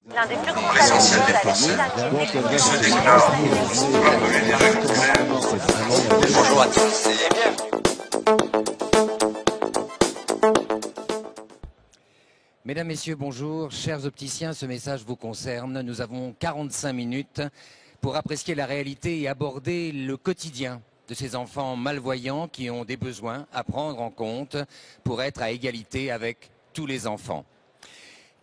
L'un des plus grands talents de la se déclare. Bonjour à tous et bienvenue. Mesdames, Messieurs, bonjour. Chers opticiens, ce message vous concerne. Nous avons 45 minutes pour apprécier la réalité et aborder le quotidien de ces enfants malvoyants qui ont des besoins à prendre en compte pour être à égalité avec tous les enfants.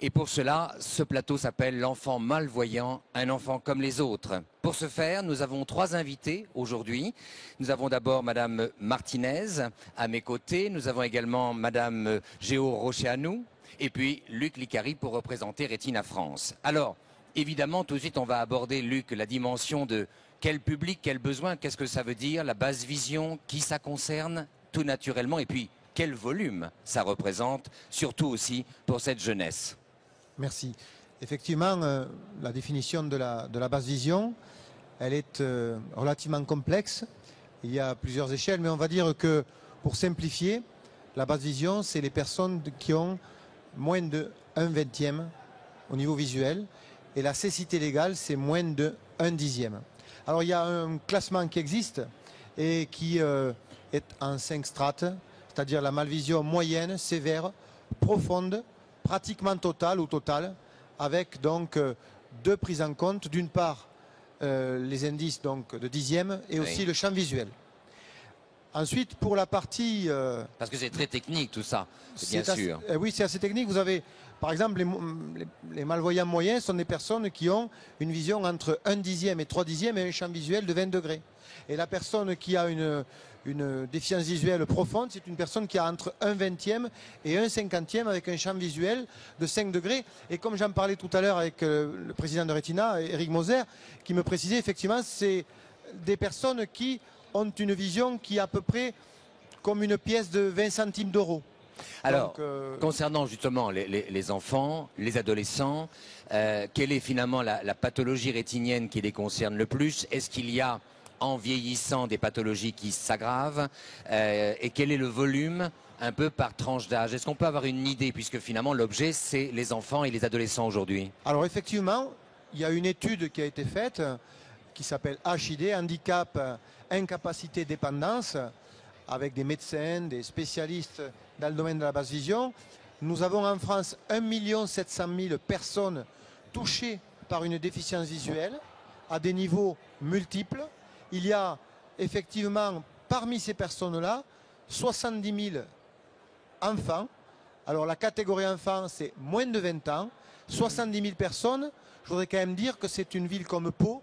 Et pour cela, ce plateau s'appelle l'enfant malvoyant, un enfant comme les autres. Pour ce faire, nous avons trois invités aujourd'hui. Nous avons d'abord Madame Martinez à mes côtés. Nous avons également Madame Géo Rocheanou et puis Luc Licari pour représenter Retina France. Alors, évidemment, tout de suite, on va aborder, Luc, la dimension de quel public, quel besoin, qu'est-ce que ça veut dire, la basse vision, qui ça concerne, tout naturellement, et puis quel volume ça représente, surtout aussi pour cette jeunesse. Merci. Effectivement, la définition de la basse vision, elle est relativement complexe. Il y a plusieurs échelles, mais on va dire que, pour simplifier, la basse vision, c'est les personnes qui ont moins de 1/20 au niveau visuel. Et la cécité légale, c'est moins de 1/10. Alors, il y a un classement qui existe et qui est en 5 strates, c'est-à-dire la malvision moyenne, sévère, profonde, pratiquement totale ou totale, avec donc deux prises en compte. D'une part, les indices donc, de 10e et aussi le champ visuel. Ensuite, pour la partie... Parce que c'est très technique tout ça, bien sûr. Oui, c'est assez technique. Vous avez, par exemple, les malvoyants moyens sont des personnes qui ont une vision entre 1/10 et 3/10 et un champ visuel de 20 degrés. Et la personne qui a une déficience visuelle profonde, c'est une personne qui a entre 1/20 et 1/50 avec un champ visuel de 5 degrés. Et comme j'en parlais tout à l'heure avec le président de Retina, Eric Moser, qui me précisait effectivement, c'est des personnes qui ont une vision qui est à peu près comme une pièce de 20 centimes d'euros. Alors, concernant justement les enfants, les adolescents, quelle est finalement la pathologie rétinienne qui les concerne le plus? Est-ce qu'il y a, en vieillissant, des pathologies qui s'aggravent et quel est le volume un peu par tranche d'âge? Est-ce qu'on peut avoir une idée, puisque finalement l'objet c'est les enfants et les adolescents aujourd'hui? Alors effectivement, il y a une étude qui a été faite qui s'appelle HID, handicap, incapacité, dépendance, avec des médecins, des spécialistes dans le domaine de la basse vision. Nous avons en France 1 700 000 personnes touchées par une déficience visuelle à des niveaux multiples. Il y a effectivement parmi ces personnes-là 70 000 enfants. Alors la catégorie enfants, c'est moins de 20 ans. 70 000 personnes. Je voudrais quand même dire que c'est une ville comme Pau,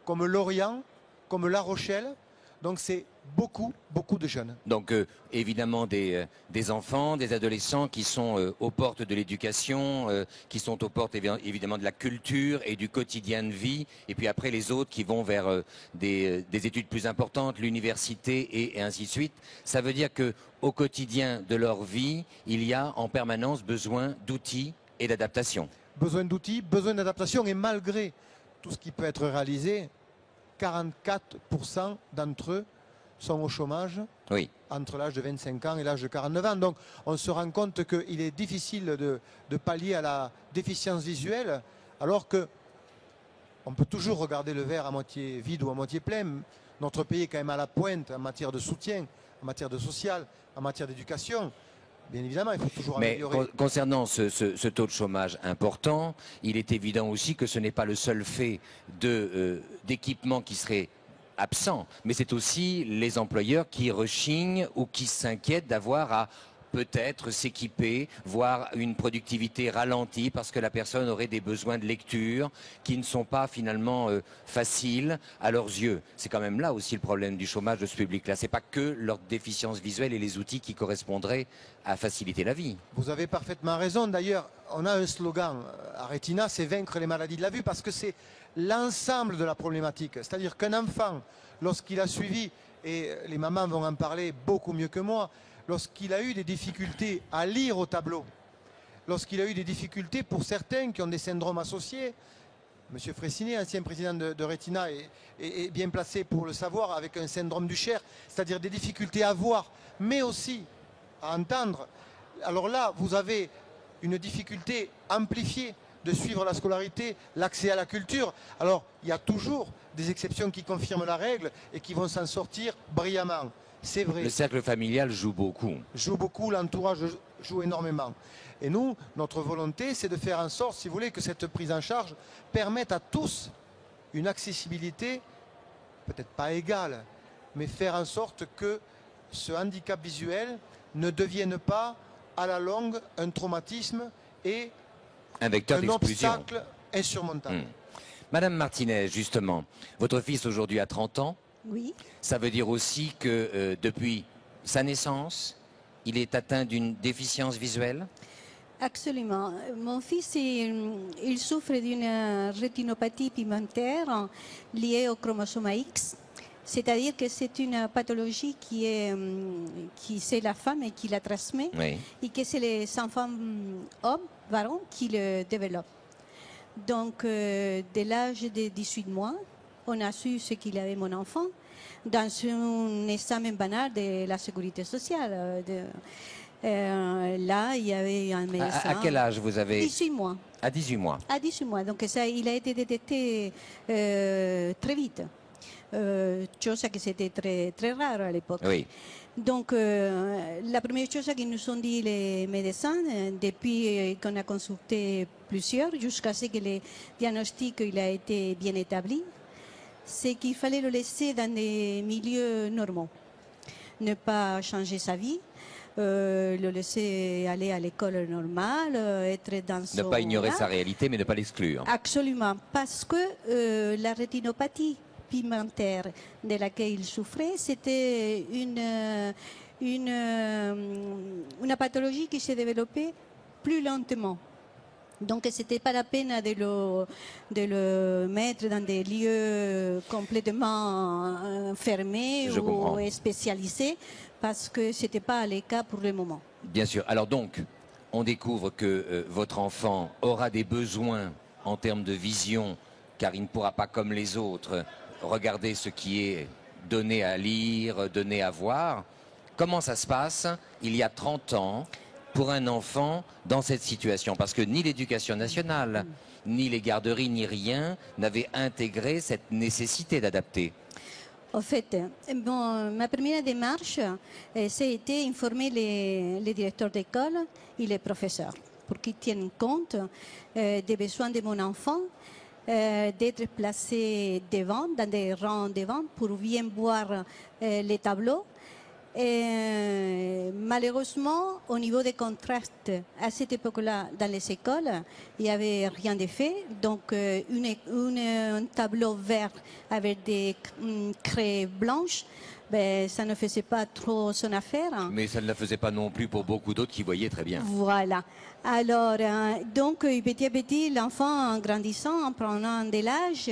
comme Lorient, comme La Rochelle. Donc c'est beaucoup, beaucoup de jeunes. Donc évidemment des enfants, des adolescents qui sont aux portes de l'éducation, qui sont aux portes évidemment de la culture et du quotidien de vie. Et puis après les autres qui vont vers des études plus importantes, l'université et ainsi de suite. Ça veut dire qu'au quotidien de leur vie, il y a en permanence besoin d'outils et d'adaptation. Besoin d'outils, besoin d'adaptation. Et malgré tout ce qui peut être réalisé, 44% d'entre eux sont au chômage entre l'âge de 25 ans et l'âge de 49 ans. Donc on se rend compte qu'il est difficile de pallier à la déficience visuelle, alors qu'on peut toujours regarder le verre à moitié vide ou à moitié plein. Notre pays est quand même à la pointe en matière de soutien, en matière de social, en matière d'éducation. Bien évidemment, il faut toujours améliorer. Mais concernant ce taux de chômage important, il est évident aussi que ce n'est pas le seul fait d'équipements qui seraient absents, mais c'est aussi les employeurs qui rechignent ou qui s'inquiètent d'avoir à peut-être s'équiper, voire une productivité ralentie parce que la personne aurait des besoins de lecture qui ne sont pas finalement faciles à leurs yeux. C'est quand même là aussi le problème du chômage de ce public-là. C'est pas que leur déficience visuelle et les outils qui correspondraient à faciliter la vie. Vous avez parfaitement raison. D'ailleurs, on a un slogan à Retina, c'est vaincre les maladies de la vue, parce que c'est l'ensemble de la problématique. C'est-à-dire qu'un enfant, lorsqu'il a suivi, et les mamans vont en parler beaucoup mieux que moi, lorsqu'il a eu des difficultés à lire au tableau, lorsqu'il a eu des difficultés pour certains qui ont des syndromes associés, M. Fraissinet, ancien président de Retina, est bien placé pour le savoir, avec un syndrome du Cher, c'est-à-dire des difficultés à voir, mais aussi à entendre. Alors là, vous avez une difficulté amplifiée de suivre la scolarité, l'accès à la culture. Alors, il y a toujours des exceptions qui confirment la règle et qui vont s'en sortir brillamment. C'est vrai. Le cercle familial joue beaucoup. Joue beaucoup, l'entourage joue énormément. Et nous, notre volonté, c'est de faire en sorte, si vous voulez, que cette prise en charge permette à tous une accessibilité, peut-être pas égale, mais faire en sorte que ce handicap visuel ne devienne pas, à la longue, un traumatisme et Un vecteur un d'exclusion. obstacle insurmontable. Madame Martinez, justement, votre fils aujourd'hui a 30 ans. Oui, Ça veut dire aussi que depuis sa naissance, il est atteint d'une déficience visuelle? absolument. Mon fils, il souffre d'une rétinopathie pigmentaire liée au chromosome X. C'est-à-dire que c'est une pathologie qui c'est la femme et qui la transmet, Oui. et que c'est les enfants hommes, varons, qui le développent. Donc, dès l'âge de 18 mois, on a su ce qu'il avait mon enfant dans un examen banal de la sécurité sociale. Là, il y avait un médecin. À quel âge vous avez? 18 mois. À 18 mois. À 18 mois. Donc, ça, il a été détecté très vite. Chose que c'était très, très rare à l'époque. Oui. Donc, la première chose qu'ils nous ont dit les médecins, depuis qu'on a consulté plusieurs, jusqu'à ce que le diagnostic il a été bien établi, c'est qu'il fallait le laisser dans des milieux normaux. Ne pas changer sa vie, le laisser aller à l'école normale, être dans son... Ne pas ignorer art. sa réalité, mais ne pas l'exclure. Absolument, parce que la rétinopathie pigmentaire de laquelle il souffrait, c'était une pathologie qui s'est développée plus lentement. Donc, ce n'était pas la peine de le mettre dans des lieux complètement fermés Je comprends. ou spécialisés, parce que ce n'était pas le cas pour le moment. Bien sûr. Alors donc, on découvre que votre enfant aura des besoins en termes de vision, car il ne pourra pas, comme les autres, regarder ce qui est donné à lire, donné à voir. Comment ça se passe il y a 30 ans pour un enfant dans cette situation? Parce que ni l'éducation nationale, ni les garderies, ni rien n'avaient intégré cette nécessité d'adapter. En fait, ma première démarche, c'était informer les directeurs d'école et les professeurs pour qu'ils tiennent compte des besoins de mon enfant, d'être placé devant, dans des rangs devant, pour bien voir les tableaux. Et malheureusement, au niveau des contrastes, à cette époque-là, dans les écoles, il n'y avait rien de fait. Donc, un tableau vert avec des craies blanches, ben, ça ne faisait pas trop son affaire. Mais ça ne la faisait pas non plus pour beaucoup d'autres qui voyaient très bien. Voilà. Alors, donc, petit à petit, l'enfant, en grandissant, en prenant de l'âge,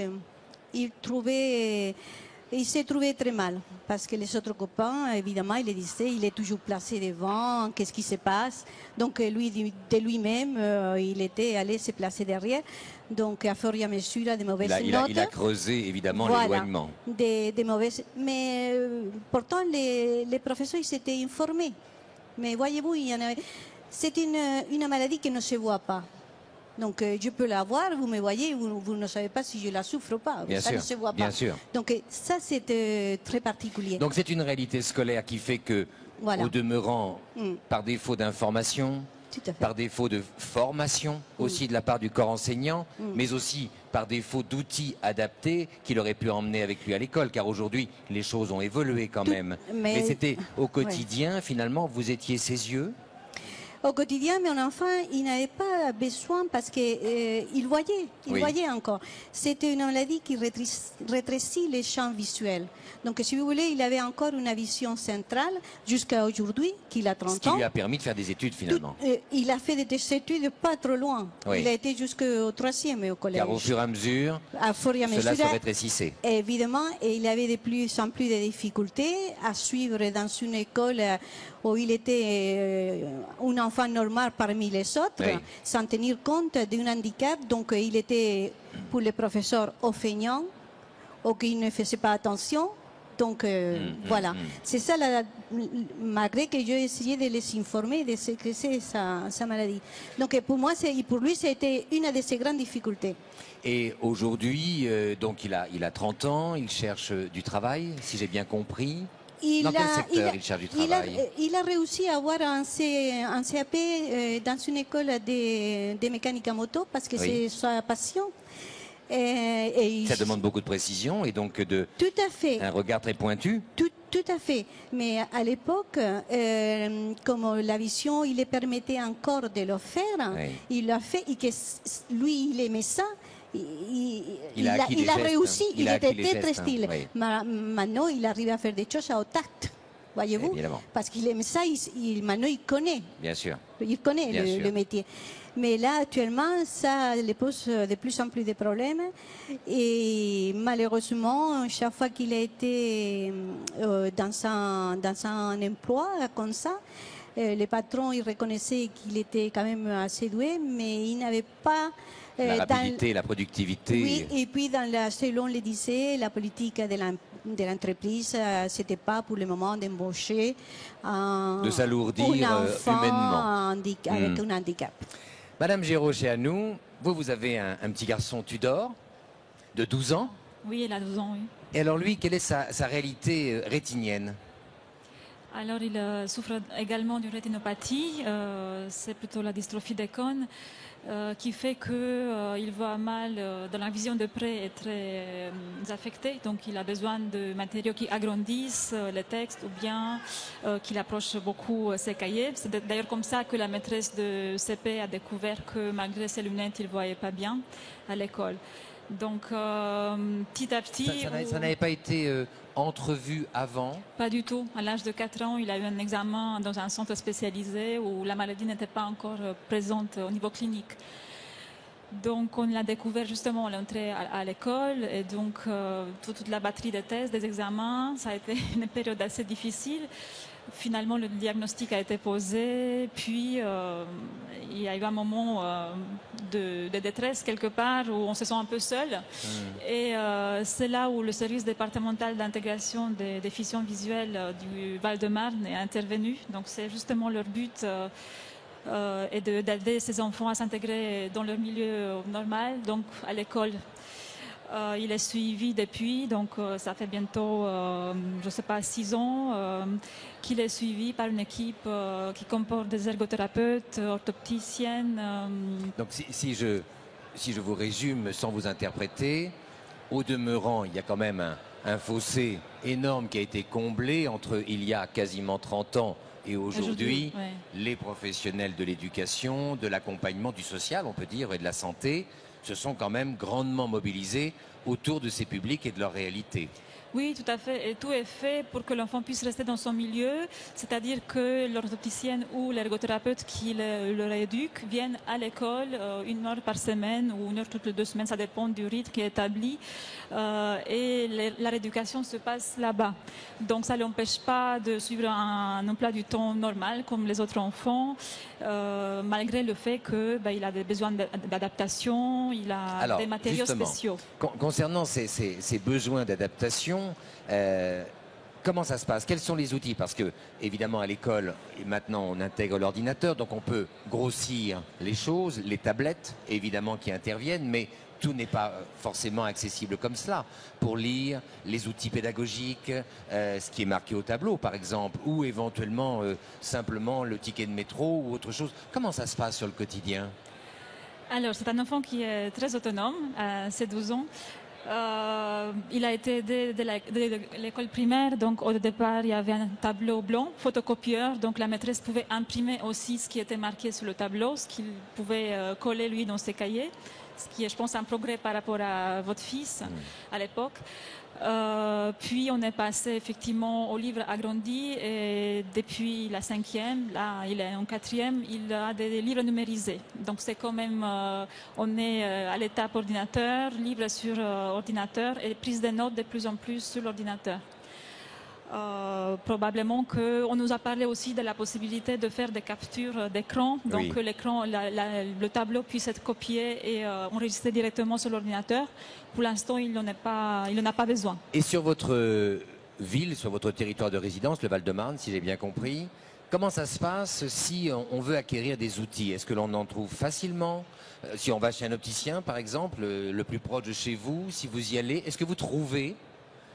il s'est trouvé très mal. Parce que les autres copains, évidemment, ils le disaient, il est toujours placé devant, qu'est-ce qui se passe? Donc, lui, de lui-même, il était allé se placer derrière. Donc, à fur et à mesure, des mauvaises notes. Il a creusé, évidemment, Voilà, l'éloignement. des mauvaises. Mais pourtant, les professeurs, ils s'étaient informés. Mais voyez-vous, c'est une maladie qui ne se voit pas. Donc, je peux la voir, vous me voyez, vous ne savez pas si je la souffre ou pas. Bien ça sûr, ne se voit pas. bien sûr. Donc, ça, c'est très particulier. Donc c'est une réalité scolaire qui fait que, Voilà. au demeurant, par défaut d'information, Tout à fait. par défaut de formation aussi de la part du corps enseignant, mais aussi par défaut d'outils adaptés qu'il aurait pu emmener avec lui à l'école, car aujourd'hui les choses ont évolué quand même. Mais c'était au quotidien, finalement, vous étiez ses yeux. Au quotidien, mon enfant, il n'avait pas besoin parce qu'il voyait, Oui. voyait encore. C'était une maladie qui rétrécit les champs visuels. Donc, si vous voulez, il avait encore une vision centrale jusqu'à aujourd'hui, qu'il a 30 Ce qui ans. lui a permis de faire des études finalement. Il a fait des études pas trop loin. Oui. Il a été jusqu'au 3e au collège. Car au fur et à mesure, À fur et à cela se mesure, rétrécissait. évidemment, et il avait de plus en plus de difficultés à suivre dans une école où il était un enfant normal parmi les autres, Oui. sans tenir compte d'un handicap. Donc, il était, pour les professeurs, feignant, ou qu'il ne faisait pas attention, Donc voilà, c'est ça, malgré que j'ai essayé de les informer de ce que c'est sa maladie. Donc pour moi, pour lui, c'était une de ses grandes difficultés. Et aujourd'hui, donc il a 30 ans, il cherche du travail, si j'ai bien compris. Dans quel secteur il cherche du travail? Il a réussi à avoir un CAP dans une école de mécanique à moto parce que c'est sa passion. Ça demande beaucoup de précision et donc tout à fait. Un regard très pointu. Tout à fait. Mais à l'époque, comme la vision, il le permettait encore de le faire, il l'a fait et que lui, il aimait ça. Il a réussi, il était très style. Maintenant, il arrive à faire des choses au tact, voyez-vous, parce qu'il aime ça, maintenant il connaît. Bien sûr. Il connaît le métier. Mais là, actuellement, ça lui pose de plus en plus de problèmes. Et malheureusement, chaque fois qu'il a été dans un emploi comme ça, les patrons, ils reconnaissaient qu'il était quand même assez doué, mais il n'avait pas... la rapidité, la productivité. Oui, et puis selon le disait, la politique de l'entreprise, c'était pas pour le moment d'embaucher de s'alourdir humainement avec un handicap. Madame Géraud-Chéanou, vous avez un petit garçon Tudor de 12 ans. Oui, il a 12 ans, oui. Et alors lui, quelle est sa réalité rétinienne? Alors il souffre également d'une rétinopathie, c'est plutôt la dystrophie des cônes. Qui fait qu'il voit mal, dans la vision de près est très affecté, donc il a besoin de matériaux qui agrandissent les textes ou bien qu'il approche beaucoup ses cahiers. C'est d'ailleurs comme ça que la maîtresse de CP a découvert que malgré ses lunettes, il ne voyait pas bien à l'école. Donc petit à petit... Ça n'avait pas été entrevu avant? Pas du tout. À l'âge de 4 ans, il a eu un examen dans un centre spécialisé où la maladie n'était pas encore présente au niveau clinique. Donc on l'a découvert justement à l'entrée à l'école et donc toute la batterie de tests, des examens, ça a été une période assez difficile. Finalement, le diagnostic a été posé, puis il y a eu un moment de détresse quelque part où on se sent un peu seul. Et c'est là où le service départemental d'intégration des déficients visuels du Val-de-Marne est intervenu. Donc c'est justement leur but et d'aider ces enfants à s'intégrer dans leur milieu normal, donc à l'école. Il est suivi depuis, donc ça fait bientôt, je ne sais pas, 6 ans qu'il est suivi par une équipe qui comporte des ergothérapeutes, orthopticiennes. Donc si je vous résume sans vous interpréter, au demeurant, il y a quand même un fossé énorme qui a été comblé entre il y a quasiment 30 ans et aujourd'hui, les professionnels de l'éducation, de l'accompagnement, du social, on peut dire, et de la santé, se sont quand même grandement mobilisés autour de ces publics et de leur réalité. Oui, tout à fait. Et tout est fait pour que l'enfant puisse rester dans son milieu, c'est-à-dire que l'orthopticienne ou l'ergothérapeute qui le rééduque viennent à l'école 1 heure par semaine ou 1 heure toutes les 2 semaines, ça dépend du rythme qui est établi. Et la rééducation se passe là-bas. Donc ça ne l'empêche pas de suivre un emploi du temps normal comme les autres enfants, malgré le fait qu'il a des besoins d'adaptation, il a des matériaux spéciaux. Concernant ces besoins d'adaptation, comment ça se passe? Quels sont les outils? Parce que, évidemment, à l'école, maintenant, on intègre l'ordinateur, donc on peut grossir les choses, les tablettes, évidemment, qui interviennent, mais tout n'est pas forcément accessible comme cela. Pour lire, les outils pédagogiques, ce qui est marqué au tableau, par exemple, ou éventuellement simplement le ticket de métro ou autre chose. Comment ça se passe sur le quotidien? Alors, c'est un enfant qui est très autonome, à ses 12 ans. Il a été aidé de l'école primaire, donc au départ il y avait un tableau blanc, photocopieur, donc la maîtresse pouvait imprimer aussi ce qui était marqué sur le tableau, ce qu'il pouvait coller lui dans ses cahiers, ce qui est je pense un progrès par rapport à votre fils à l'époque. Puis on est passé effectivement au livre agrandi et depuis la 5e, là il est en 4e, il a des livres numérisés. Donc c'est quand même, on est à l'étape ordinateur, livre sur ordinateur et prise de notes de plus en plus sur l'ordinateur. Probablement qu'on nous a parlé aussi de la possibilité de faire des captures d'écran, donc que l'écran, le tableau puisse être copié et enregistré directement sur l'ordinateur. Pour l'instant, il n'en a pas besoin. Et sur votre ville, sur votre territoire de résidence, le Val-de-Marne, si j'ai bien compris. Comment ça se passe si on veut acquérir des outils? Est-ce que l'on en trouve facilement? Si on va chez un opticien, par exemple, le plus proche de chez vous, si vous y allez, est-ce que vous trouvez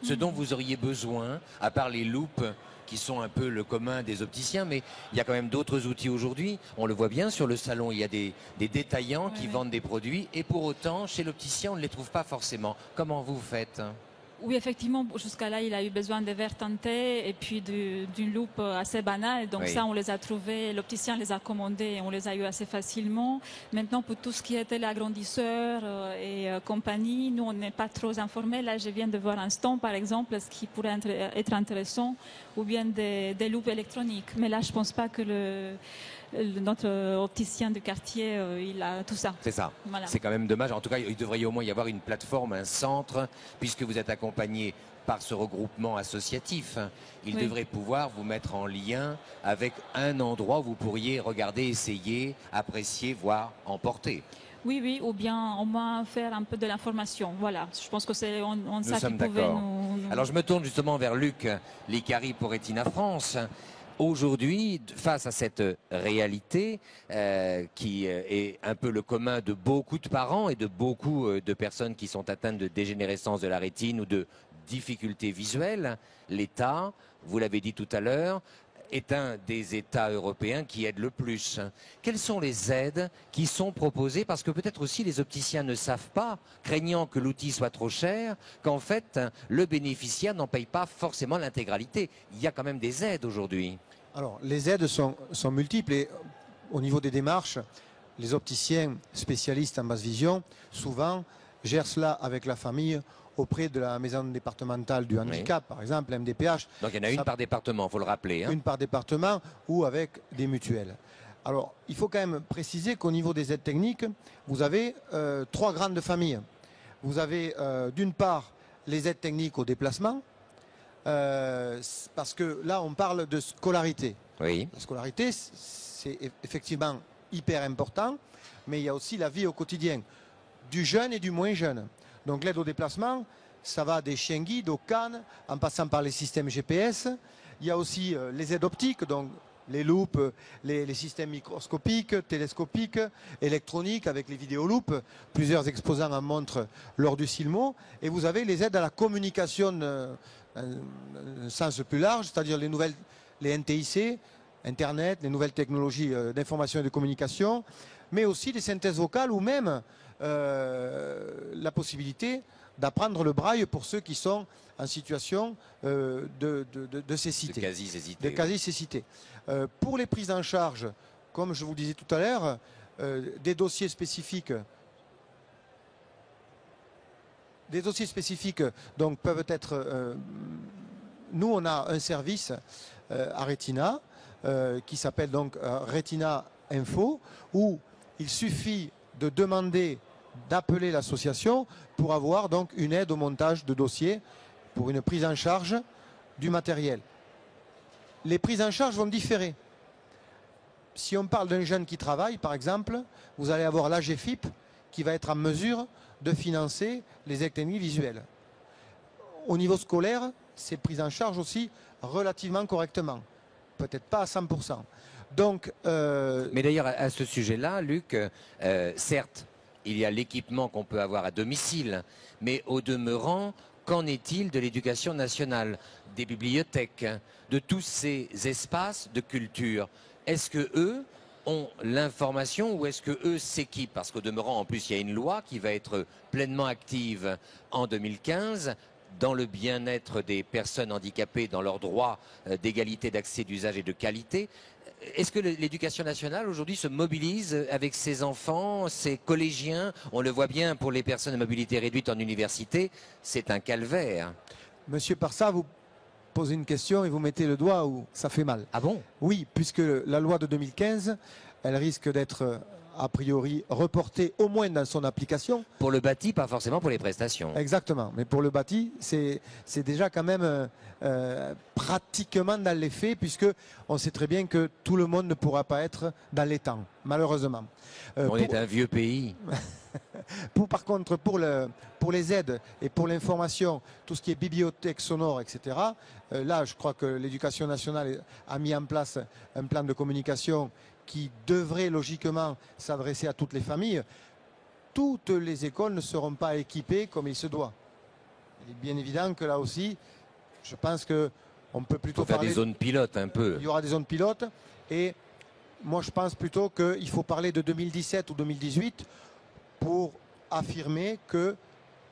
ce dont vous auriez besoin, à part les loupes qui sont un peu le commun des opticiens, mais il y a quand même d'autres outils aujourd'hui. On le voit bien sur le salon, il y a des détaillants qui vendent des produits, et pour autant, chez l'opticien, on ne les trouve pas forcément. Comment vous faites? Oui, effectivement, jusqu'à là, il a eu besoin de verres teintés et puis d'une loupe assez banale. Donc Oui. ça, on les a trouvés, l'opticien les a commandés et on les a eu assez facilement. Maintenant, pour tout ce qui était l'agrandisseur et compagnie, nous, on n'est pas trop informés. Là, je viens de voir un stand, par exemple, ce qui pourrait être intéressant, ou bien des loupes électroniques. Mais là, je ne pense pas que notre opticien du quartier, il a tout ça. C'est ça. Voilà. C'est quand même dommage. En tout cas, il devrait au moins y avoir une plateforme, un centre, puisque vous êtes accompagné par ce regroupement associatif. Il devrait pouvoir vous mettre en lien avec un endroit où vous pourriez regarder, essayer, apprécier, voire emporter. Oui, oui, ou bien au moins faire un peu de l'information. Voilà, je pense que c'est on ça qui sommes pouvait d'accord. nous... Alors je me tourne justement vers Luc Licari pour Retina France. Aujourd'hui, face à cette réalité qui est un peu le commun de beaucoup de parents et de beaucoup de personnes qui sont atteintes de dégénérescence de la rétine ou de difficultés visuelles, l'État, vous l'avez dit tout à l'heure, est un des États européens qui aide le plus. Quelles sont les aides qui sont proposées? Parce que peut-être aussi les opticiens ne savent pas, craignant que l'outil soit trop cher, qu'en fait le bénéficiaire n'en paye pas forcément l'intégralité. Il y a quand même des aides aujourd'hui. Alors, les aides sont multiples et au niveau des démarches, les opticiens spécialistes en basse vision, souvent, gèrent cela avec la famille auprès de la maison départementale du handicap, par exemple, MDPH. Donc il y en a une par département, il faut le rappeler. Une par département ou avec des mutuelles. Alors, il faut quand même préciser qu'au niveau des aides techniques, vous avez trois grandes familles. Vous avez d'une part les aides techniques au déplacement, parce que là, on parle de scolarité. Oui. La scolarité, c'est effectivement hyper important, mais il y a aussi la vie au quotidien, du jeune et du moins jeune. Donc l'aide au déplacement, ça va des chiens guides aux cannes, en passant par les systèmes GPS. Il y a aussi les aides optiques, donc les loupes, les systèmes microscopiques, télescopiques, électroniques avec les vidéoloupes. Plusieurs exposants en montrent lors du CILMO. Et vous avez les aides à la communication, un sens plus large, c'est-à-dire les NTIC, Internet, les nouvelles technologies d'information et de communication, mais aussi des synthèses vocales ou même la possibilité d'apprendre le braille pour ceux qui sont en situation de cécité. De quasi-cécité. Pour les prises en charge, comme je vous le disais tout à l'heure, des dossiers spécifiques donc, peuvent être... nous, on a un service à Retina qui s'appelle donc Retina Info, où il suffit de demander, d'appeler l'association pour avoir donc une aide au montage de dossiers pour une prise en charge du matériel. Les prises en charge vont différer. Si on parle d'un jeune qui travaille, par exemple, vous allez avoir l'AGFIP qui va être en mesure de financer les aides techniques visuelles. Au niveau scolaire, c'est pris en charge aussi relativement correctement. Peut-être pas à 100%. Donc, Mais d'ailleurs, à ce sujet-là, Luc, certes, il y a l'équipement qu'on peut avoir à domicile, mais au demeurant, qu'en est-il de l'éducation nationale, des bibliothèques, de tous ces espaces de culture? Est-ce que eux ont l'information ou est-ce que eux s'équipent? Parce qu'au demeurant, en plus, il y a une loi qui va être pleinement active en 2015 dans le bien-être des personnes handicapées, dans leur droit d'égalité d'accès, d'usage et de qualité. Est-ce que l'éducation nationale aujourd'hui se mobilise avec ses enfants, ses collégiens? On le voit bien pour les personnes à mobilité réduite en université, c'est un calvaire. Monsieur Parsa, vous posez une question et vous mettez le doigt où ça fait mal. Ah bon? Oui, puisque la loi de 2015, elle risque d'être a priori reporté au moins dans son application. Pour le bâti, pas forcément pour les prestations. Exactement, mais pour le bâti, c'est déjà quand même pratiquement dans les faits, puisque on sait très bien que tout le monde ne pourra pas être dans les temps, malheureusement. On est un vieux pays. Par contre, pour les aides et pour l'information, tout ce qui est bibliothèque sonore, etc., là, je crois que l'Éducation nationale a mis en place un plan de communication qui devrait logiquement s'adresser à toutes les familles. Toutes les écoles ne seront pas équipées comme il se doit. Il est bien évident que là aussi, je pense qu'on peut plutôt Il faut faire parler... des zones pilotes un peu. Il y aura des zones pilotes et moi je pense plutôt qu'il faut parler de 2017 ou 2018 pour affirmer que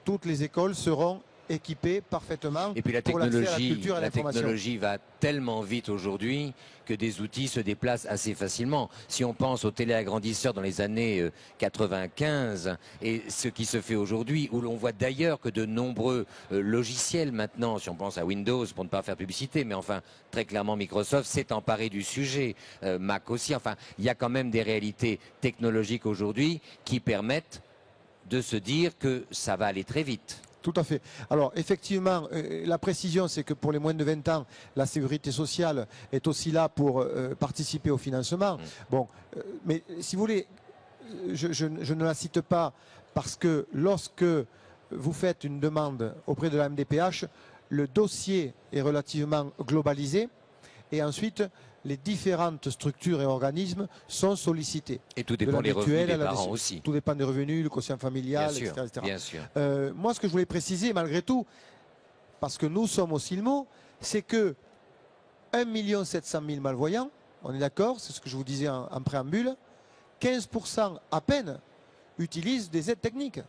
toutes les écoles seront équipées parfaitement Et puis pour l'accès à la culture et à la l'information. technologie va tellement vite aujourd'hui que des outils se déplacent assez facilement. Si on pense aux téléagrandisseurs dans les années 95 et ce qui se fait aujourd'hui, où l'on voit d'ailleurs que de nombreux logiciels maintenant, si on pense à Windows pour ne pas faire publicité, mais enfin très clairement Microsoft s'est emparé du sujet, Mac aussi, enfin il y a quand même des réalités technologiques aujourd'hui qui permettent de se dire que ça va aller très vite. Tout à fait. Alors effectivement, la précision, c'est que pour les moins de 20 ans, la sécurité sociale est aussi là pour participer au financement. Bon, mais si vous voulez, je ne la cite pas parce que lorsque vous faites une demande auprès de la MDPH, le dossier est relativement globalisé et ensuite les différentes structures et organismes sont sollicités. Et tout dépend des revenus des parents aussi. Tout dépend des revenus, le quotient familial, Bien sûr, etc. bien sûr. Moi, ce que je voulais préciser, malgré tout, parce que nous sommes au Silmo, c'est que 1 700 000 malvoyants, on est d'accord, c'est ce que je vous disais en préambule, 15% à peine utilisent des aides techniques.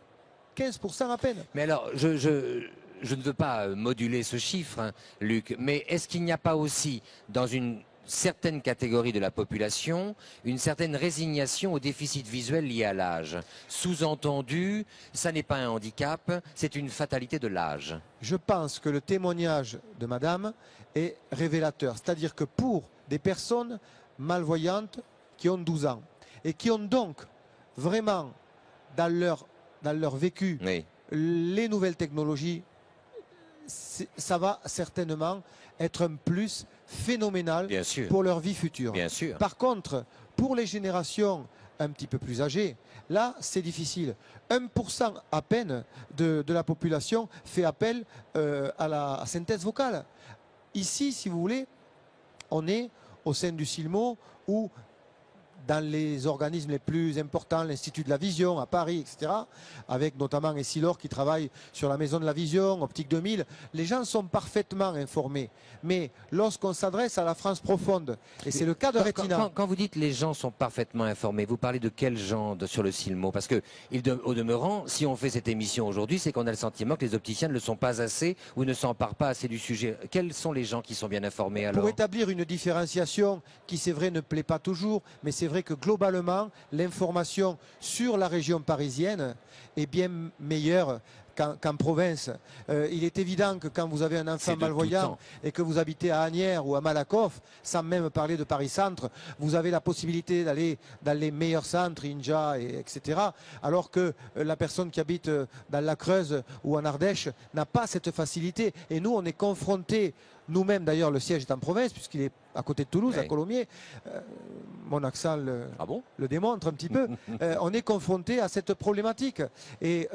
15% à peine. Mais alors, je ne veux pas moduler ce chiffre, hein, Luc, mais est-ce qu'il n'y a pas aussi, dans une certaine catégorie de la population, une certaine résignation au déficit visuel lié à l'âge? Sous-entendu, ça n'est pas un handicap, c'est une fatalité de l'âge. Je pense que le témoignage de madame est révélateur. C'est-à-dire que pour des personnes malvoyantes qui ont 12 ans et qui ont donc vraiment dans leur vécu Oui. les nouvelles technologies, ça va certainement être un plus phénoménal Bien sûr. pour leur vie future. Bien sûr. Par contre, pour les générations un petit peu plus âgées, là, c'est difficile. 1% à peine de la population fait appel à la synthèse vocale. Ici, si vous voulez, on est au sein du Silmo où dans les organismes les plus importants, l'Institut de la Vision à Paris, etc., avec notamment Essilor qui travaille sur la Maison de la Vision, Optique 2000, les gens sont parfaitement informés. Mais lorsqu'on s'adresse à la France profonde, et c'est le cas de Retina... Quand vous dites les gens sont parfaitement informés, vous parlez de quel genre sur le Silmo? Parce que, au demeurant, si on fait cette émission aujourd'hui, c'est qu'on a le sentiment que les opticiens ne le sont pas assez ou ne s'emparent pas assez du sujet. Quels sont les gens qui sont bien informés alors? Pour établir une différenciation qui, c'est vrai, ne plaît pas toujours, mais c'est vrai que globalement, l'information sur la région parisienne est bien meilleure qu'en province. Il est évident que quand vous avez un enfant malvoyant et que vous habitez à Asnières ou à Malakoff, sans même parler de Paris-Centre, vous avez la possibilité d'aller dans les meilleurs centres, Inja, etc. Alors que la personne qui habite dans la Creuse ou en Ardèche n'a pas cette facilité. Et nous, on est confrontés, nous-mêmes d'ailleurs, le siège est en province, puisqu'il est à côté de Toulouse, à Colomiers. Mon accent le démontre un petit peu. On est confronté à cette problématique. Et,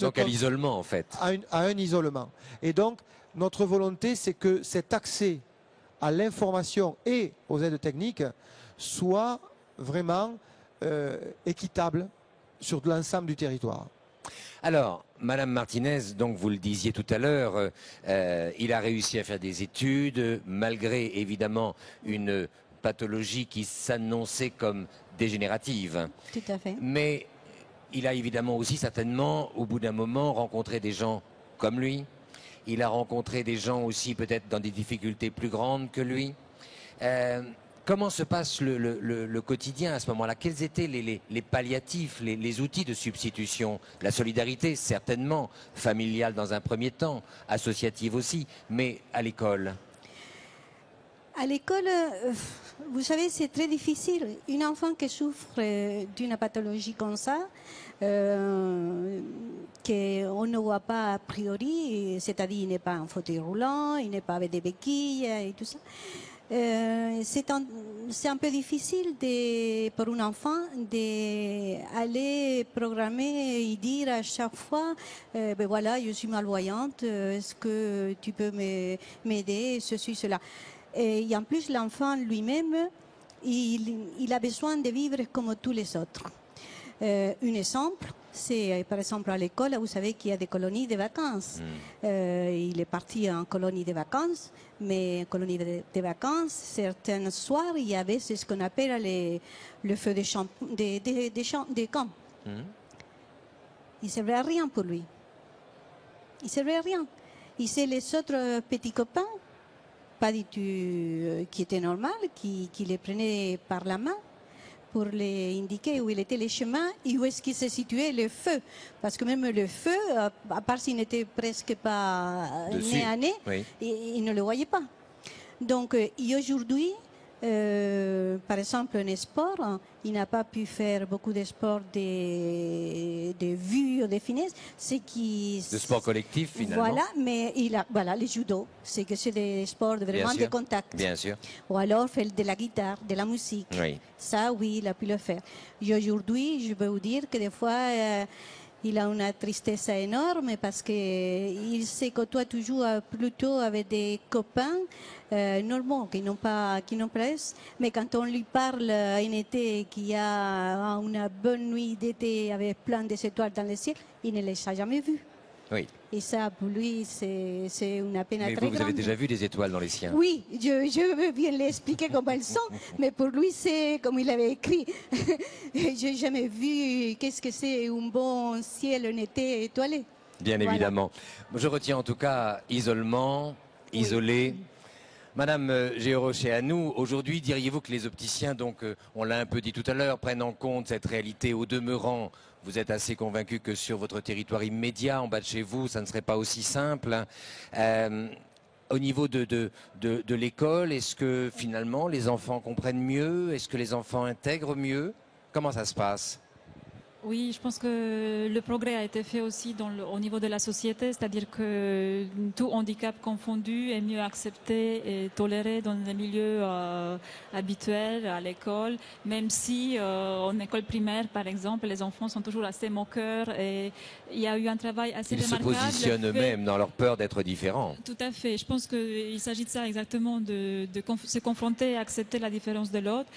donc à l'isolement en fait. À un isolement. Et donc notre volonté, c'est que cet accès à l'information et aux aides techniques soit vraiment équitable sur l'ensemble du territoire. Alors, Madame Martinez, donc vous le disiez tout à l'heure, il a réussi à faire des études, malgré évidemment une pathologie qui s'annonçait comme dégénérative. Tout à fait. Mais il a évidemment aussi certainement, au bout d'un moment, rencontré des gens comme lui. Il a rencontré des gens aussi peut-être dans des difficultés plus grandes que lui. Comment se passe le quotidien à ce moment-là? Quels étaient les palliatifs, les outils de substitution? La solidarité, certainement, familiale dans un premier temps, associative aussi, mais à l'école? À l'école, vous savez, c'est très difficile. Une enfant qui souffre d'une pathologie comme ça, qu'on ne voit pas a priori, c'est-à-dire il n'est pas en fauteuil roulant, il n'est pas avec des béquilles et tout ça. C'est un peu difficile pour un enfant d'aller programmer et dire à chaque fois, ben voilà, je suis malvoyante, est-ce que tu peux m'aider, ceci, cela. Et en plus, l'enfant lui-même, il a besoin de vivre comme tous les autres. Un exemple, c'est par exemple à l'école, vous savez qu'il y a des colonies de vacances. Il est parti en colonie de vacances, mais colonie de vacances, certains soirs, il y avait ce qu'on appelle le feu des camps. Il ne servait à rien pour lui. Il ne servait à rien. Et c'est les autres petits copains, pas du tout qui étaient normaux, qui les prenaient par la main pour les indiquer où il était les chemins et où est-ce qu'il se situait le feu. Parce que même le feu, à part s'il n'était presque pas nez à nez, oui. il ne le voyait pas. Donc, aujourd'hui, par exemple, un sport, il n'a pas pu faire beaucoup de sports de vue ou de finesse. De sport collectif, finalement. Voilà, mais voilà, le judo, c'est que c'est des sports vraiment de contact. Bien sûr. Ou alors faire de la guitare, de la musique. Oui. Ça, oui, il a pu le faire. Et aujourd'hui, je peux vous dire que des fois, il a une tristesse énorme parce qu'il se côtoie toujours plutôt avec des copains normaux qui n'ont pas mais quand on lui parle en été qu'il y a une bonne nuit d'été avec plein d'étoiles dans le ciel, il ne les a jamais vues. Oui. Et ça, pour lui, c'est une peine très grande. Vous avez déjà vu des étoiles dans les siens? Oui, je veux bien l'expliquer comment elles sont, mais pour lui, c'est comme il avait écrit. J'ai jamais vu qu'est-ce que c'est un bon ciel en été étoilé. Bien évidemment. Je retiens en tout cas isolement, isolé. Madame Géorochéanou, aujourd'hui, diriez-vous que les opticiens, donc, on l'a un peu dit tout à l'heure, prennent en compte cette réalité au demeurant? Vous êtes assez convaincu que sur votre territoire immédiat, en bas de chez vous, ça ne serait pas aussi simple. Au niveau de l'école, est-ce que finalement les enfants comprennent mieux? Est-ce que les enfants intègrent mieux? Comment ça se passe? Oui, je pense que le progrès a été fait aussi au niveau de la société, c'est-à-dire que tout handicap confondu est mieux accepté et toléré dans les milieux habituels, à l'école, même si en école primaire, par exemple, les enfants sont toujours assez moqueurs et il y a eu un travail assez remarquable. Ils se positionnent eux-mêmes dans leur peur d'être différents. Tout à fait. Je pense qu'il s'agit de ça exactement, de se confronter et accepter la différence de l'autre.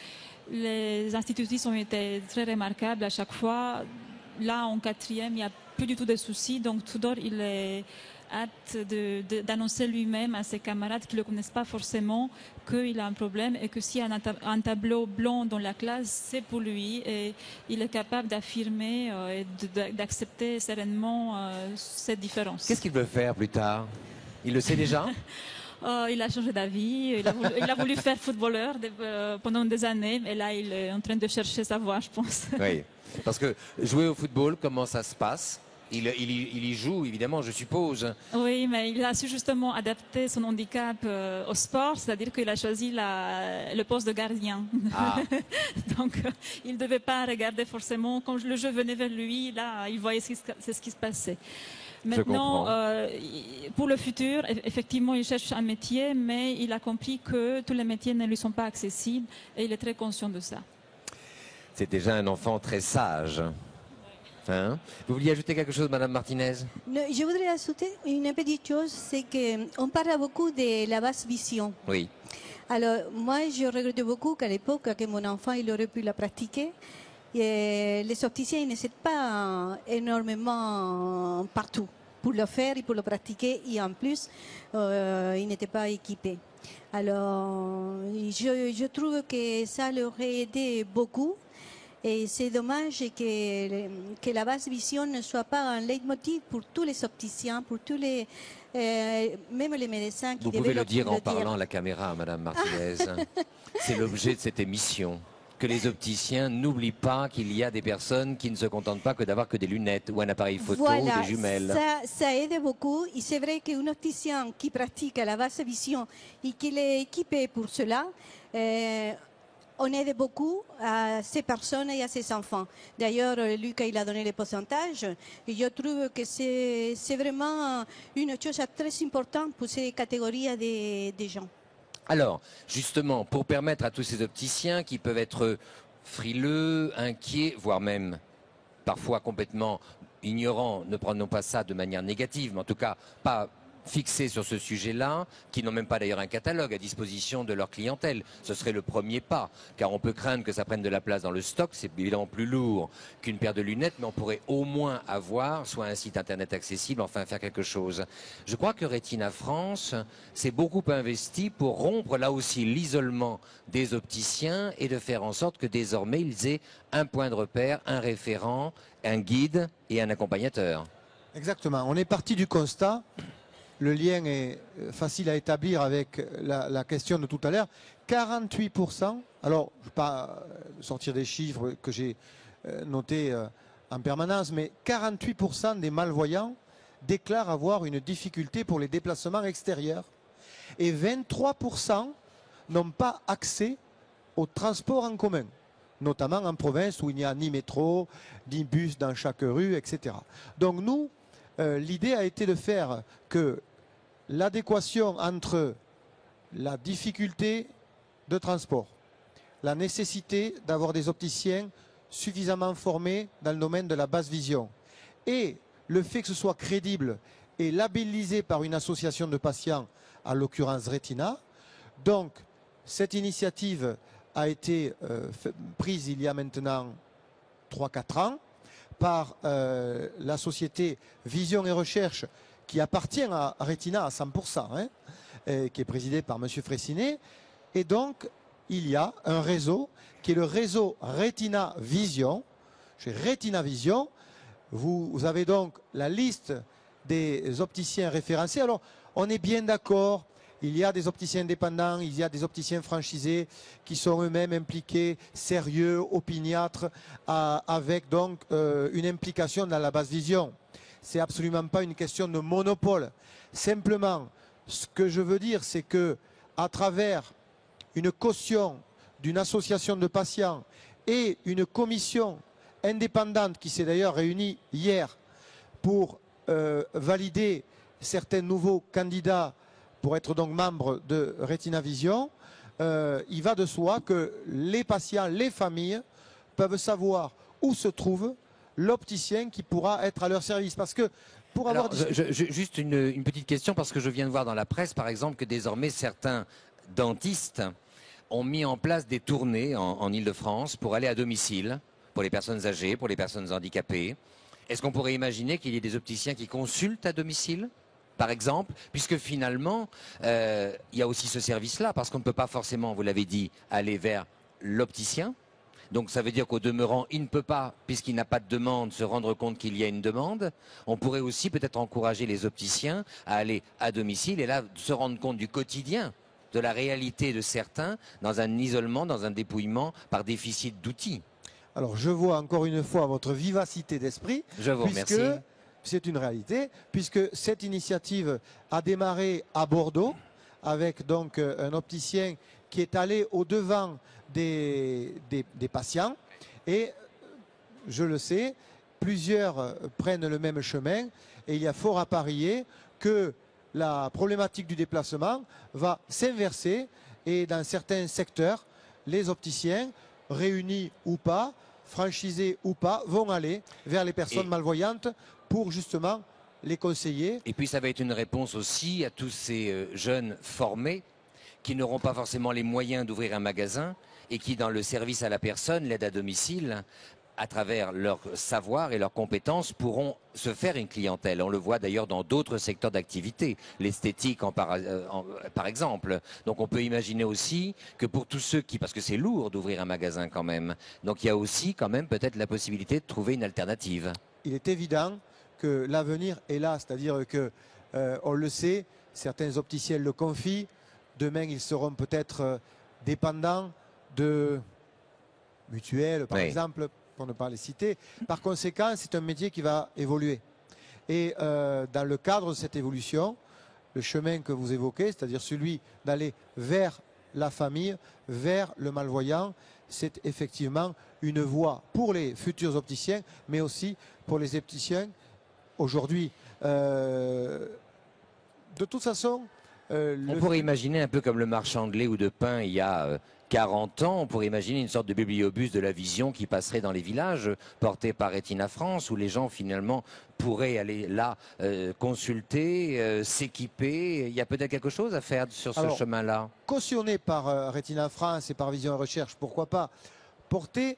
Les institutrices ont été très remarquables à chaque fois. Là, en quatrième, il n'y a plus du tout de soucis. Donc, Tudor, il est hâte d'annoncer lui-même à ses camarades qui ne le connaissent pas forcément qu'il a un problème et que s'il y a un tableau blanc dans la classe, c'est pour lui. Et il est capable d'affirmer et d'accepter sereinement cette différence. Qu'est-ce qu'il veut faire plus tard? Il le sait déjà? Il a changé d'avis, il a voulu faire footballeur pendant des années, et là il est en train de chercher sa voie, je pense. Oui, parce que jouer au football, comment ça se passe? Il y joue, évidemment, je suppose. Oui, mais il a su justement adapter son handicap au sport, c'est-à-dire qu'il a choisi le poste de gardien. Ah. Donc, il ne devait pas regarder forcément. Quand le jeu venait vers lui, là, il voyait ce qui se passait. Maintenant, pour le futur, effectivement, il cherche un métier, mais il a compris que tous les métiers ne lui sont pas accessibles et il est très conscient de ça. C'est déjà un enfant très sage. Hein? Vous vouliez ajouter quelque chose, Madame Martinez? Je voudrais ajouter une petite chose, c'est qu'on parle beaucoup de la basse vision. Oui. Alors, moi, je regrette beaucoup qu'à l'époque, que mon enfant, il aurait pu la pratiquer. Et les opticiens n'étaient pas énormément partout pour le faire et pour le pratiquer. Et en plus, ils n'étaient pas équipés. Alors, je trouve que ça leur aurait aidé beaucoup. Et c'est dommage que la basse vision ne soit pas un leitmotiv pour tous les opticiens, pour tous les, même les médecins qui Vous pouvez le dire en parlant à la caméra, Madame Martinez. C'est l'objet de cette émission. que les opticiens n'oublient pas qu'il y a des personnes qui ne se contentent pas que d'avoir que des lunettes ou un appareil photo ou des jumelles. Ça aide beaucoup. Et c'est vrai qu'un opticien qui pratique la basse vision et qui est équipé pour cela, on aide beaucoup à ces personnes et à ces enfants. D'ailleurs, Lucas, il a donné les pourcentages. Et je trouve que c'est vraiment une chose très importante pour ces catégories de gens. Alors, justement, pour permettre à tous ces opticiens qui peuvent être frileux, inquiets, voire même parfois complètement ignorants, ne prenons pas ça de manière négative, mais en tout cas pas fixés sur ce sujet-là, qui n'ont même pas d'ailleurs un catalogue à disposition de leur clientèle. Ce serait le premier pas, car on peut craindre que ça prenne de la place dans le stock, c'est évidemment plus lourd qu'une paire de lunettes, mais on pourrait au moins avoir soit un site internet accessible, enfin faire quelque chose. Je crois que Retina France s'est beaucoup investi pour rompre là aussi l'isolement des opticiens et de faire en sorte que désormais ils aient un point de repère, un référent, un guide et un accompagnateur. Exactement, on est parti du constat. Le lien est facile à établir avec la question de tout à l'heure. 48%, alors je ne vais pas sortir des chiffres que j'ai notés en permanence, mais 48% des malvoyants déclarent avoir une difficulté pour les déplacements extérieurs. Et 23% n'ont pas accès au transport en commun, notamment en province où il n'y a ni métro, ni bus dans chaque rue, etc. Donc nous, l'idée a été de faire que l'adéquation entre la difficulté de transport, la nécessité d'avoir des opticiens suffisamment formés dans le domaine de la basse vision et le fait que ce soit crédible et labellisé par une association de patients, à l'occurrence Retina. Donc cette initiative a été prise il y a maintenant 3-4 ans par la société Vision et Recherche qui appartient à Retina à 100%, hein, qui est présidée par M. Fraissinet. Et donc, il y a un réseau qui est le réseau Retina Vision. Chez Retina Vision, vous avez donc la liste des opticiens référencés. Alors, on est bien d'accord. Il y a des opticiens indépendants, il y a des opticiens franchisés qui sont eux-mêmes impliqués, sérieux, opiniâtres, avec donc une implication dans la basse vision. C'est absolument pas une question de monopole. Simplement, ce que je veux dire, c'est que à travers une caution d'une association de patients et une commission indépendante qui s'est d'ailleurs réunie hier pour valider certains nouveaux candidats pour être donc membre de Retina Vision, il va de soi que les patients, les familles peuvent savoir où se trouve l'opticien qui pourra être à leur service. Parce que pour avoir... Juste une petite question, parce que je viens de voir dans la presse, par exemple, que désormais certains dentistes ont mis en place des tournées en Ile-de-France pour aller à domicile, pour les personnes âgées, pour les personnes handicapées. Est-ce qu'on pourrait imaginer qu'il y ait des opticiens qui consultent à domicile ? Par exemple, puisque finalement, il y a aussi ce service-là, parce qu'on ne peut pas forcément, vous l'avez dit, aller vers l'opticien. Donc ça veut dire qu'au demeurant, il ne peut pas, puisqu'il n'a pas de demande, se rendre compte qu'il y a une demande. On pourrait aussi peut-être encourager les opticiens à aller à domicile et là se rendre compte du quotidien, de la réalité de certains, dans un isolement, dans un dépouillement, par déficit d'outils. Alors je vois encore une fois votre vivacité d'esprit. Je vous remercie. C'est une réalité, puisque cette initiative a démarré à Bordeaux, avec donc un opticien qui est allé au-devant des patients. Et je le sais, plusieurs prennent le même chemin. Et il y a fort à parier que la problématique du déplacement va s'inverser. Et dans certains secteurs, les opticiens, réunis ou pas, franchisés ou pas, vont aller vers les personnes malvoyantes pour justement les conseiller. Et puis ça va être une réponse aussi à tous ces jeunes formés qui n'auront pas forcément les moyens d'ouvrir un magasin et qui, dans le service à la personne, l'aide à domicile, à travers leur savoir et leurs compétences, pourront se faire une clientèle. On le voit d'ailleurs dans d'autres secteurs d'activité, l'esthétique par exemple. Donc on peut imaginer aussi que pour tous ceux qui, parce que c'est lourd d'ouvrir un magasin quand même, donc il y a aussi quand même peut-être la possibilité de trouver une alternative. Il est évident que l'avenir est là, c'est-à-dire que, on le sait, certains opticiens le confient, demain ils seront peut-être dépendants de mutuelles, par Oui. exemple, pour ne pas les citer. Par conséquent, c'est un métier qui va évoluer. Et dans le cadre de cette évolution, le chemin que vous évoquez, c'est-à-dire celui d'aller vers la famille, vers le malvoyant, c'est effectivement une voie pour les futurs opticiens, mais aussi pour les opticiens aujourd'hui. De toute façon, On pourrait imaginer un peu comme le marchand de lait ou de pain il y a 40 ans, on pourrait imaginer une sorte de bibliobus de la vision qui passerait dans les villages, porté par Retina France, où les gens finalement pourraient aller là consulter, s'équiper. Il y a peut-être quelque chose à faire sur ce chemin-là. Cautionné par Retina France et par Vision et Recherche, pourquoi pas porter.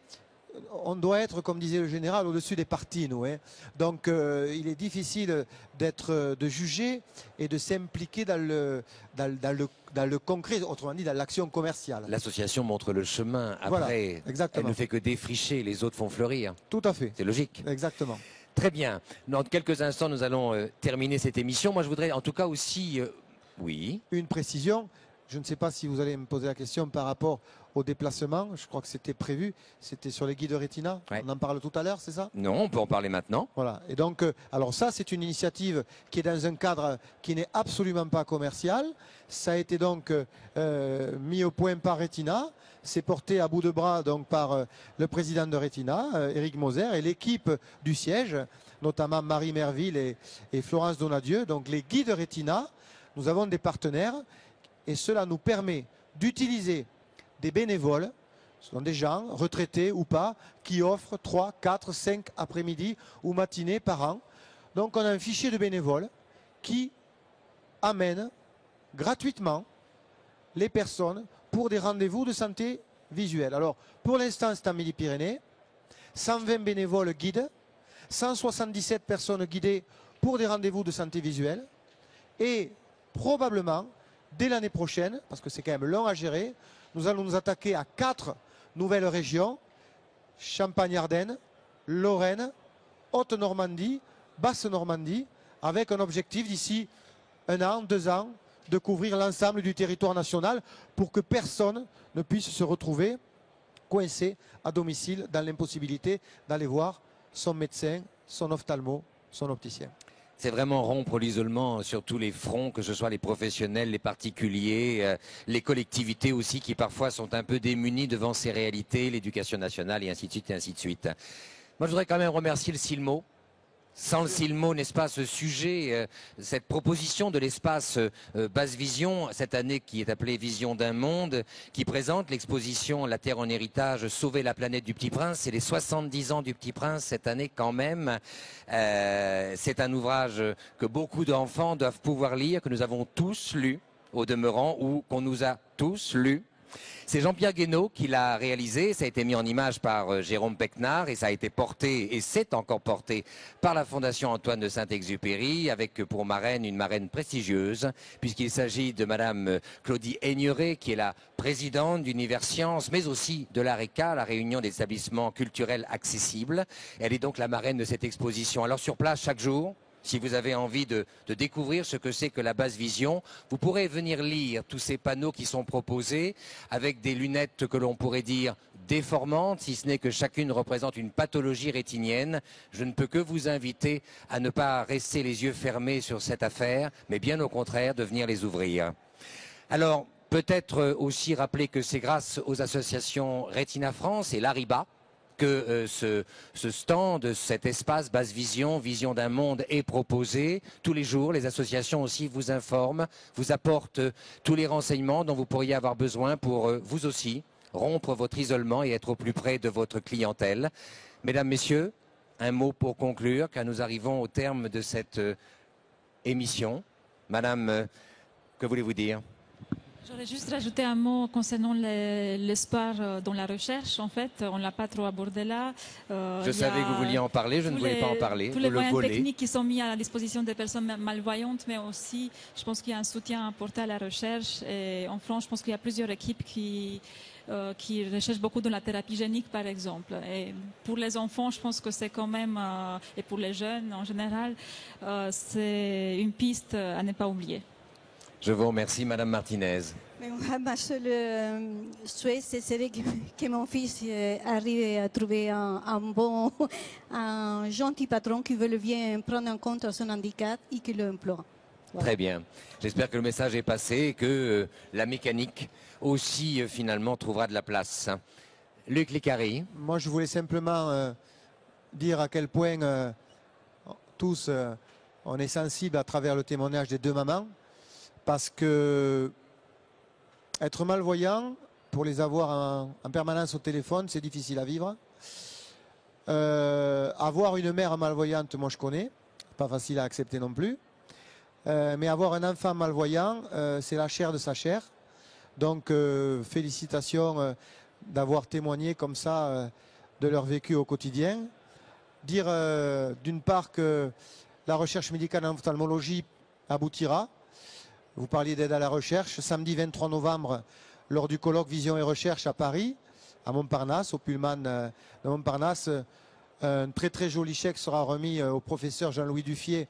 On doit être, comme disait le général, au-dessus des partis, nous. Hein. Donc, il est difficile de juger et de s'impliquer dans le concret, autrement dit, dans l'action commerciale. L'association montre le chemin. Après, voilà, exactement. Elle ne fait que défricher, les autres font fleurir. Tout à fait. C'est logique. Exactement. Très bien. Dans quelques instants, nous allons terminer cette émission. Moi, je voudrais en tout cas aussi... oui. Une précision. Je ne sais pas si vous allez me poser la question par rapport au déplacement. Je crois que c'était prévu. C'était sur les guides Retina. Ouais. On en parle tout à l'heure, c'est ça? Non, on peut en parler maintenant. Voilà. Et donc, alors ça, c'est une initiative qui est dans un cadre qui n'est absolument pas commercial. Ça a été donc mis au point par Retina. C'est porté à bout de bras donc par le président de Retina, Éric Moser, et l'équipe du siège, notamment Marie Merville et Florence Donadieu. Donc les guides Retina, nous avons des partenaires. Et cela nous permet d'utiliser des bénévoles, ce sont des gens, retraités ou pas, qui offrent 3, 4, 5 après-midi ou matinées par an. Donc on a un fichier de bénévoles qui amène gratuitement les personnes pour des rendez-vous de santé visuelle. Alors pour l'instant c'est en Midi-Pyrénées, 120 bénévoles guides, 177 personnes guidées pour des rendez-vous de santé visuelle et probablement dès l'année prochaine, parce que c'est quand même long à gérer, nous allons nous attaquer à 4 nouvelles régions, Champagne-Ardenne, Lorraine, Haute-Normandie, Basse-Normandie, avec un objectif d'ici 1 an, 2 ans, de couvrir l'ensemble du territoire national pour que personne ne puisse se retrouver coincé à domicile dans l'impossibilité d'aller voir son médecin, son ophtalmo, son opticien. C'est vraiment rompre l'isolement sur tous les fronts, que ce soit les professionnels, les particuliers, les collectivités aussi qui parfois sont un peu démunies devant ces réalités, l'éducation nationale et ainsi de suite et ainsi de suite. Moi je voudrais quand même remercier le CILMO. Sans le CILMO, n'est-ce pas, ce sujet, cette proposition de l'espace Basse Vision, cette année qui est appelée Vision d'un monde, qui présente l'exposition La Terre en héritage, Sauver la planète du Petit Prince. C'est les 70 ans du Petit Prince cette année quand même. C'est un ouvrage que beaucoup d'enfants doivent pouvoir lire, que nous avons tous lu au demeurant ou qu'on nous a tous lu. C'est Jean-Pierre Guénaud qui l'a réalisé, ça a été mis en image par Jérôme Pecnard et ça a été porté, et c'est encore porté, par la Fondation Antoine de Saint-Exupéry, avec pour marraine une marraine prestigieuse, puisqu'il s'agit de Madame Claudie Aigneret, qui est la présidente d'Univers Sciences, mais aussi de l'ARECA, la Réunion des établissements culturels accessibles. Elle est donc la marraine de cette exposition. Alors sur place, chaque jour, si vous avez envie de découvrir ce que c'est que la Basse Vision, vous pourrez venir lire tous ces panneaux qui sont proposés avec des lunettes que l'on pourrait dire déformantes, si ce n'est que chacune représente une pathologie rétinienne. Je ne peux que vous inviter à ne pas rester les yeux fermés sur cette affaire, mais bien au contraire de venir les ouvrir. Alors, peut-être aussi rappeler que c'est grâce aux associations Retina France et l'Ariba que ce stand, cet espace Basse Vision, Vision d'un monde est proposé. Tous les jours, les associations aussi vous informent, vous apportent tous les renseignements dont vous pourriez avoir besoin pour vous aussi rompre votre isolement et être au plus près de votre clientèle. Mesdames, Messieurs, un mot pour conclure, car nous arrivons au terme de cette émission. Madame, que voulez-vous dire ? J'aurais juste rajouté un mot concernant l'espoir dans la recherche. En fait, on ne l'a pas trop abordé là. Je savais que vous vouliez en parler, je ne voulais pas en parler. Tous les moyens techniques qui sont mis à la disposition des personnes malvoyantes, mais aussi, je pense qu'il y a un soutien apporté à la recherche. Et en France, je pense qu'il y a plusieurs équipes qui recherchent beaucoup dans la thérapie génique, par exemple. Et pour les enfants, je pense que c'est quand même, et pour les jeunes en général, c'est une piste à ne pas oublier. Je vous remercie, Madame Martinez. Ma seule souhait, c'est que mon fils arrive à trouver un gentil patron qui veut bien prendre en compte son handicap et qui l'emploie. Voilà. Très bien. J'espère que le message est passé et que la mécanique aussi finalement trouvera de la place. Luc Licari. Moi, je voulais simplement dire à quel point tous on est sensible à travers le témoignage des deux mamans, parce que être malvoyant, pour les avoir en permanence au téléphone, c'est difficile à vivre. Avoir une mère malvoyante, moi je connais, pas facile à accepter non plus. Mais avoir un enfant malvoyant, c'est la chair de sa chair. Donc félicitations d'avoir témoigné comme ça de leur vécu au quotidien. Dire d'une part que la recherche médicale en ophtalmologie aboutira. Vous parliez d'aide à la recherche. Samedi 23 novembre, lors du colloque Vision et Recherche à Paris, à Montparnasse, au Pullman de Montparnasse, un très très joli chèque sera remis au professeur Jean-Louis Duffier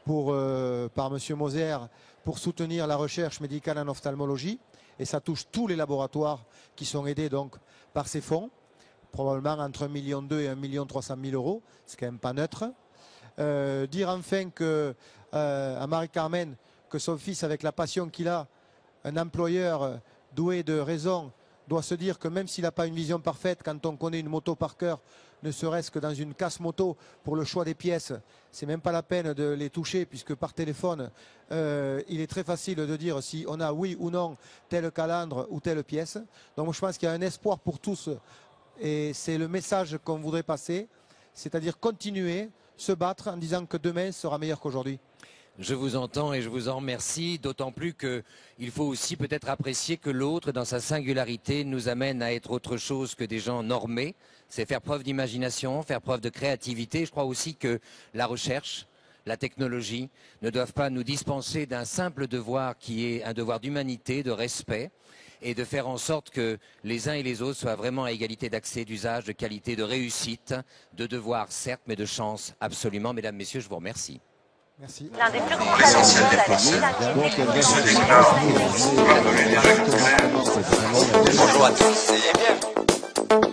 par M. Moser pour soutenir la recherche médicale en ophtalmologie. Et ça touche tous les laboratoires qui sont aidés donc par ces fonds, probablement entre 1,2 million et 1,3 million €. C'est quand même pas neutre. Dire enfin que, à Marie-Carmen, que son fils, avec la passion qu'il a, un employeur doué de raison, doit se dire que même s'il n'a pas une vision parfaite, quand on connaît une moto par cœur, ne serait-ce que dans une casse moto, pour le choix des pièces, c'est même pas la peine de les toucher, puisque par téléphone, il est très facile de dire si on a oui ou non tel calandre ou telle pièce. Donc je pense qu'il y a un espoir pour tous, et c'est le message qu'on voudrait passer, c'est-à-dire continuer, se battre en disant que demain sera meilleur qu'aujourd'hui. Je vous entends et je vous en remercie, d'autant plus qu'il faut aussi peut-être apprécier que l'autre, dans sa singularité, nous amène à être autre chose que des gens normés. C'est faire preuve d'imagination, faire preuve de créativité. Je crois aussi que la recherche, la technologie ne doivent pas nous dispenser d'un simple devoir qui est un devoir d'humanité, de respect, et de faire en sorte que les uns et les autres soient vraiment à égalité d'accès, d'usage, de qualité, de réussite, de devoir certes, mais de chance absolument. Mesdames, Messieurs, je vous remercie. Merci. L'un des plus grands l'essentiel des pensées. Ceux d'expert, pardonnez les jeux. Bonjour à tous et bienvenue.